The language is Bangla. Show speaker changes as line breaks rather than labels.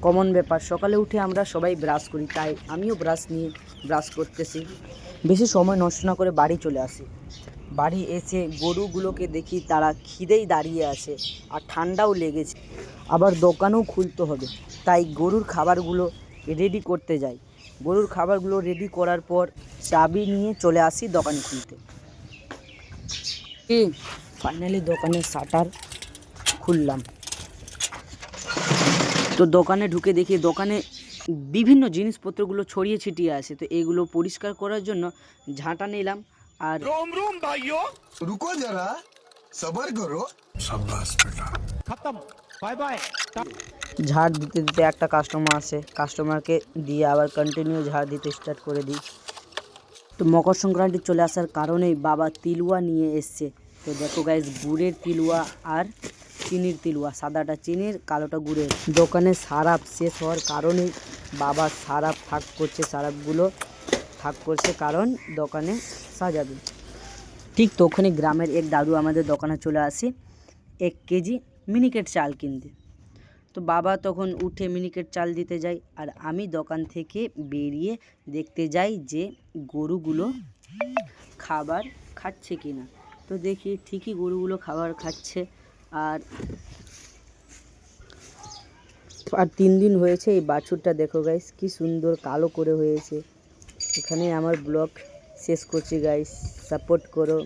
কমন ব্যাপার। সকালে উঠে আমরা সবাই ব্রাশ করি, তাই আমিও ব্রাশ নিয়ে ব্রাশ করতেছি। বেশি সময় নষ্ট না করে বাড়ি চলে আসি। বাড়ি এসে গরুগুলোকে দেখি তারা খিদেই দাঁড়িয়ে আছে আর ঠান্ডাও লেগেছে, আবার দোকানও খুলতে হবে, তাই গরুর খাবারগুলো রেডি করতে যাই। গরুর খাবারগুলো রেডি করার পর চাবি নিয়ে চলে আসি দোকান খুলতে। ফাইনালি দোকানের শাটার খুললাম। তো দোকানে ঢুকে দেখি দোকানে বিভিন্ন জিনিসপত্রগুলো ছড়িয়ে ছিটিয়ে আছে। তো এগুলো পরিষ্কার করার জন্য ঝাঁটা নিলাম আর
रोम रोम भाइयों
रुको जरा सबर करो। शाबाश बेटा।
खत्म बाय बाय।
ঝাড় দিতে দিতে একটা কাস্টমার আসে, কাস্টমারকে দিয়ে আবার কন্টিনিউ ঝাড় দিতে স্টার্ট করে দিই। তো মকর সংক্রান্তি চলে আসার কারণেই বাবা তিলুয়া নিয়ে এসছে। তো দেখো গাইস, গুড়ের তিলুয়া আর চিনির তিলুয়া, সাদাটা চিনির কালোটা গুড়ের। দোকানে সারাপ শেষ হওয়ার কারণেই বাবা সারাপ থাক করছে, সারাপগুলো থাক করছে কারণ দোকানে সাজাবে। ঠিক তখনই গ্রামের এক দাদু আমাদের দোকানে চলে আসে 1 কেজি মিনিকেট চাল কিনতে। তো বাবা তখন উঠে মিনিকেট চাল দিতে যায় আর আমি দোকান থেকে বেরিয়ে দেখতে যাই যে গরুগুলো খাবার খাচ্ছে কি না। তো দেখি ঠিকই গরুগুলো খাবার খাচ্ছে। আর 3 দিন হয়েছে। এই বাছুরটা দেখো গাইস, কি সুন্দর কালো করে হয়েছে। এখানে আমার ব্লগ শেষ করছি গাইস, সাপোর্ট করো।